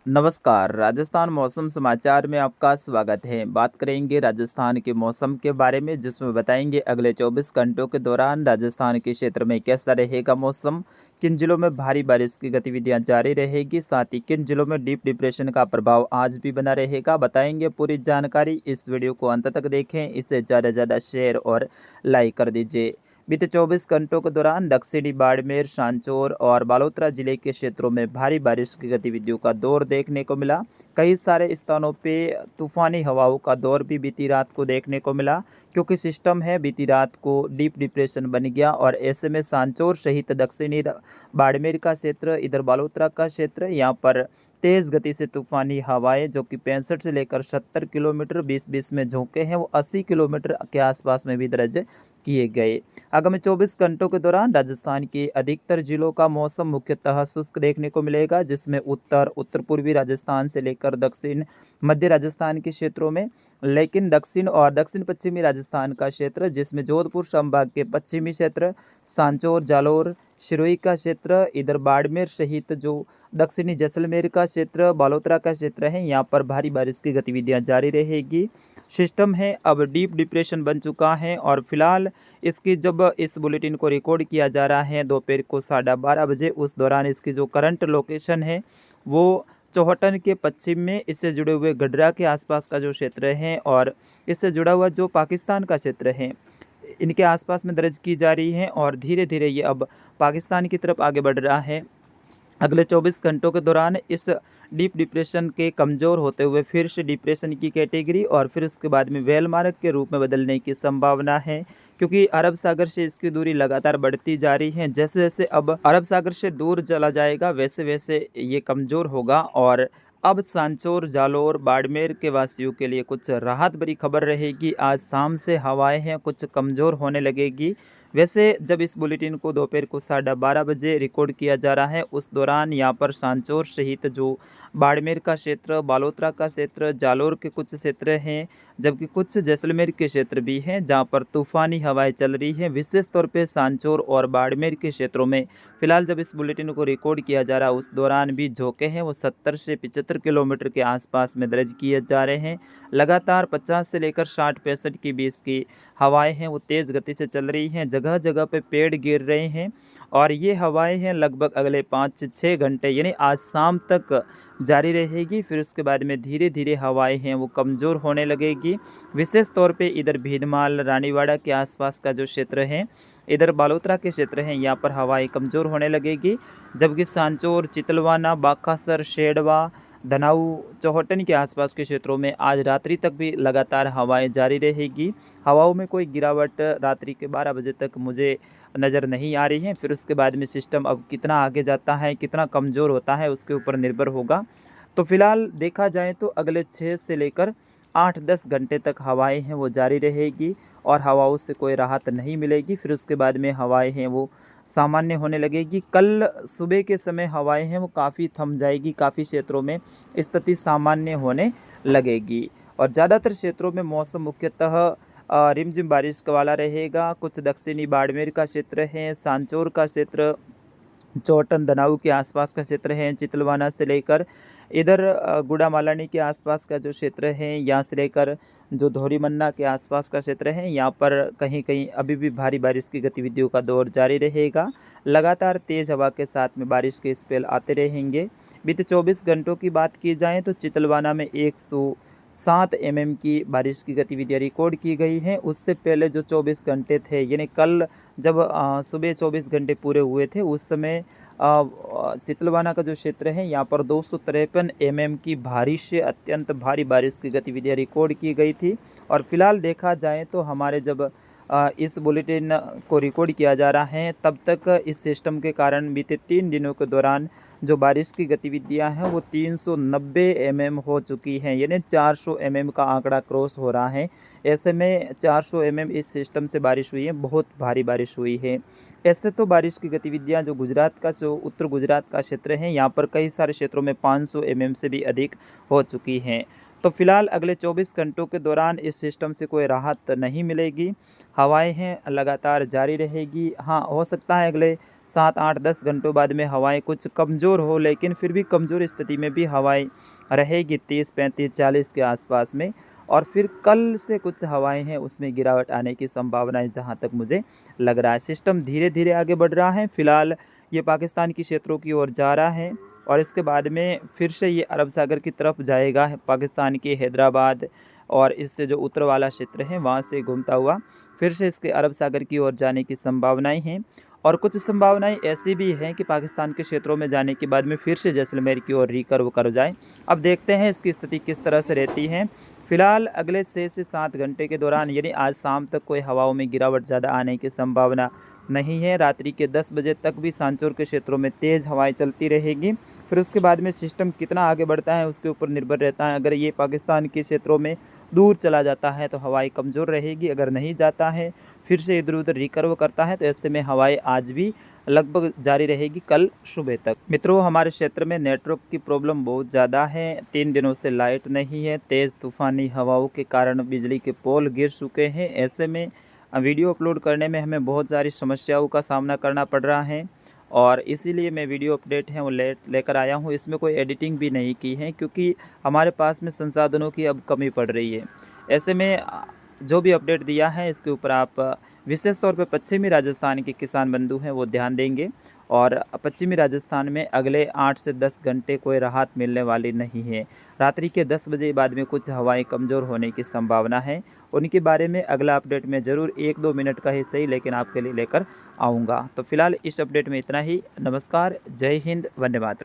नमस्कार, राजस्थान मौसम समाचार में आपका स्वागत है। बात करेंगे राजस्थान के मौसम के बारे में, जिसमें बताएंगे अगले 24 घंटों के दौरान राजस्थान के क्षेत्र में कैसा रहेगा मौसम, किन जिलों में भारी बारिश की गतिविधियां जारी रहेगी, साथ ही किन जिलों में डीप डिप्रेशन का प्रभाव आज भी बना रहेगा। बताएंगे पूरी जानकारी। इस वीडियो को अंत तक देखें, इसे ज़्यादा से ज़्यादा शेयर और लाइक कर दीजिए। बीते 24 घंटों के दौरान दक्षिणी बाड़मेर, सांचौर और बालोतरा जिले के क्षेत्रों में भारी बारिश की गतिविधियों का दौर देखने को मिला। कई सारे स्थानों पे तूफानी हवाओं का दौर भी बीती रात को देखने को मिला, क्योंकि सिस्टम है बीती रात को डीप डिप्रेशन बन गया और ऐसे में सांचौर सहित दक्षिणी बाड़मेर का क्षेत्र, इधर बालोतरा का क्षेत्र, यहाँ पर तेज़ गति से तूफानी हवाएं जो कि 65 से लेकर 70 किलोमीटर, 20-20 में झोंके हैं, वो 80 किलोमीटर के आसपास में भी दर्ज किए गए। आगामी 24 घंटों के दौरान राजस्थान के अधिकतर जिलों का मौसम मुख्यतः शुष्क देखने को मिलेगा, जिसमें उत्तर पूर्वी राजस्थान से लेकर दक्षिण मध्य राजस्थान के क्षेत्रों में, लेकिन दक्षिण और दक्षिण पश्चिमी राजस्थान का क्षेत्र, जिसमें जोधपुर संभाग के पश्चिमी क्षेत्र, सांचौर, जालोर, सिरोही का क्षेत्र, इधर बाड़मेर सहित जो दक्षिणी जैसलमेर का क्षेत्र, बालोतरा का क्षेत्र है, यहाँ पर भारी बारिश की गतिविधियाँ जारी रहेगी। सिस्टम है अब डीप डिप्रेशन बन चुका है और फिलहाल इसकी जब इस बुलेटिन को रिकॉर्ड किया जा रहा है दोपहर को 12:30 बजे, उस दौरान इसकी जो करंट लोकेशन है वो चौहटन के पश्चिम में, इससे जुड़े हुए गडरा के आसपास का जो क्षेत्र है और इससे जुड़ा हुआ जो पाकिस्तान का क्षेत्र है, इनके आसपास में दर्ज की जा रही है और धीरे धीरे ये अब पाकिस्तान की तरफ आगे बढ़ रहा है। अगले 24 घंटों के दौरान इस डीप डिप्रेशन के कमज़ोर होते हुए फिर से डिप्रेशन की कैटेगरी और फिर उसके बाद में वेलमार्क के रूप में बदलने की संभावना है, क्योंकि अरब सागर से इसकी दूरी लगातार बढ़ती जा रही है। जैसे जैसे अब अरब सागर से दूर चला जाएगा, वैसे वैसे ये कमज़ोर होगा और अब सांचौर, जालोर, बाड़मेर के वासियों के लिए कुछ राहत भरी खबर रहेगी। आज शाम से हवाएं हैं कुछ कमज़ोर होने लगेगी। वैसे जब इस बुलेटिन को दोपहर को 12:30 बजे रिकॉर्ड किया जा रहा है, उस दौरान यहाँ पर सांचौर सहित जो बाड़मेर का क्षेत्र, बालोतरा का क्षेत्र, जालोर के कुछ क्षेत्र हैं, जबकि कुछ जैसलमेर के क्षेत्र भी हैं जहाँ पर तूफ़ानी हवाएं चल रही हैं। विशेष तौर पे सांचौर और बाड़मेर के क्षेत्रों में फिलहाल जब इस बुलेटिन को रिकॉर्ड किया जा रहा है, उस दौरान भी झोंके हैं वो 70 से 75 किलोमीटर के आसपास में दर्ज किए जा रहे हैं। लगातार 50 से लेकर 60-65 के बीच की हवाएं हैं वो तेज़ गति से चल रही हैं। जगह जगह पे पेड़ गिर रहे हैं और ये हवाएं हैं लगभग अगले 5 से 6 घंटे यानी आज शाम तक जारी रहेगी। फिर उसके बाद में धीरे धीरे हवाएं हैं वो कमज़ोर होने लगेगी। विशेष तौर पे इधर भीनमाल, रानीवाड़ा के आसपास का जो क्षेत्र है, इधर बालोतरा के क्षेत्र हैं, यहाँ पर हवाएं कमज़ोर होने लगेगी, जबकि सांचौर, चितलवाना, बाकासर, शेडवा, धनाऊ, चौहटन के आसपास के क्षेत्रों में आज रात्रि तक भी लगातार हवाएं जारी रहेगी। हवाओं में कोई गिरावट रात्रि के 12 बजे तक मुझे नज़र नहीं आ रही है। फिर उसके बाद में सिस्टम अब कितना आगे जाता है, कितना कमज़ोर होता है, उसके ऊपर निर्भर होगा। तो फिलहाल देखा जाए तो अगले 6 से लेकर 8-10 घंटे तक हवाएं हैं वो जारी रहेगी और हवाओं से कोई राहत नहीं मिलेगी। फिर उसके बाद में हवाएं हैं वो सामान्य होने लगेगी। कल सुबह के समय हवाएं हैं वो काफ़ी थम जाएगी, काफ़ी क्षेत्रों में स्थिति सामान्य होने लगेगी और ज़्यादातर क्षेत्रों में मौसम मुख्यतः रिमझिम बारिश का वाला रहेगा। कुछ दक्षिणी बाड़मेर का क्षेत्र है, सांचौर का क्षेत्र, चौटन, दनाऊ के आसपास का क्षेत्र है, चितलवाना से लेकर इधर गुड़ामालानी के आसपास का जो क्षेत्र है, यहाँ से लेकर जो धोरीमन्ना के आसपास का क्षेत्र है, यहाँ पर कहीं कहीं अभी भी भारी बारिश की गतिविधियों का दौर जारी रहेगा। लगातार तेज़ हवा के साथ में बारिश के स्पेल आते रहेंगे। बीते 24 घंटों की बात की जाए तो चितलवाना में 107 mm की बारिश की गतिविधियाँ रिकॉर्ड की गई हैं। उससे पहले जो 24 घंटे थे, यानी कल जब सुबह 24 घंटे पूरे हुए थे, उस समय चितलवाना का जो क्षेत्र है, यहाँ पर 253 mm की भारी से अत्यंत भारी बारिश की गतिविधियाँ रिकॉर्ड की गई थी। और फिलहाल देखा जाए तो हमारे जब इस बुलेटिन को रिकॉर्ड किया जा रहा है, तब तक इस सिस्टम के कारण बीते 3 दिनों के दौरान जो बारिश की गतिविधियां हैं वो 390 mm हो चुकी हैं, यानी 400 mm का आंकड़ा क्रॉस हो रहा है। ऐसे में 400 mm इस सिस्टम से बारिश हुई है, बहुत भारी बारिश हुई है। ऐसे तो बारिश की गतिविधियां जो गुजरात का, जो उत्तर गुजरात का क्षेत्र है, यहाँ पर कई सारे क्षेत्रों में 500 mm से भी अधिक हो चुकी हैं। तो फिलहाल अगले 24 घंटों के दौरान इस सिस्टम से कोई राहत नहीं मिलेगी। हवाएं हैं लगातार जारी रहेगी। हाँ, हो सकता है अगले 7, 8, 10 घंटों बाद में हवाएं कुछ कमज़ोर हो, लेकिन फिर भी कमज़ोर स्थिति में भी हवाएं रहेगी 30, 35, 40 के आसपास में। और फिर कल से कुछ हवाएं हैं उसमें गिरावट आने की संभावना है, जहां तक मुझे लग रहा है। सिस्टम धीरे धीरे आगे बढ़ रहा है। फिलहाल ये पाकिस्तान की क्षेत्रों की ओर जा रहा है और इसके बाद में फिर से ये अरब सागर की तरफ जाएगा। पाकिस्तान के हैदराबाद और इससे जो उत्तर वाला क्षेत्र है वहाँ से घूमता हुआ फिर से इसके अरब सागर की ओर जाने की संभावनाएं हैं। और कुछ संभावनाएं ऐसी भी हैं कि पाकिस्तान के क्षेत्रों में जाने के बाद में फिर से जैसलमेर की ओर रिकर्व कर जाए। अब देखते हैं इसकी स्थिति किस तरह से रहती है। फिलहाल अगले 6 से 7 घंटे के दौरान यानी आज शाम तक कोई हवाओं में गिरावट ज़्यादा आने की संभावना नहीं है। रात्रि के 10 बजे तक भी सांचौर के क्षेत्रों में तेज़ हवाएं चलती रहेगी। फिर उसके बाद में सिस्टम कितना आगे बढ़ता है उसके ऊपर निर्भर रहता है। अगर ये पाकिस्तान के क्षेत्रों में दूर चला जाता है तो हवाएं कमज़ोर रहेगी, अगर नहीं जाता है फिर से इधर उधर रिकर्व करता है तो ऐसे में हवाएं आज भी लगभग जारी रहेगी कल सुबह तक। मित्रों, हमारे क्षेत्र में नेटवर्क की प्रॉब्लम बहुत ज़्यादा है। 3 दिनों से लाइट नहीं है। तेज़ तूफ़ानी हवाओं के कारण बिजली के पोल गिर चुके हैं। ऐसे में वीडियो अपलोड करने में हमें बहुत सारी समस्याओं का सामना करना पड़ रहा है और इसीलिए मैं वीडियो अपडेट है वो लेकर आया हूँ। इसमें कोई एडिटिंग भी नहीं की है क्योंकि हमारे पास में संसाधनों की अब कमी पड़ रही है। ऐसे में जो भी अपडेट दिया है इसके ऊपर आप विशेष तौर पे पश्चिमी राजस्थान के किसान बंधु हैं वो ध्यान देंगे। और पश्चिमी राजस्थान में अगले 8 से 10 घंटे कोई राहत मिलने वाली नहीं है। रात्रि के 10 बजे बाद में कुछ हवाएं कमज़ोर होने की संभावना है। उनके बारे में अगला अपडेट में ज़रूर 1-2 मिनट का ही सही लेकिन आपके लिए लेकर आऊँगा। तो फिलहाल इस अपडेट में इतना ही। नमस्कार, जय हिंद, वंदे मातरम।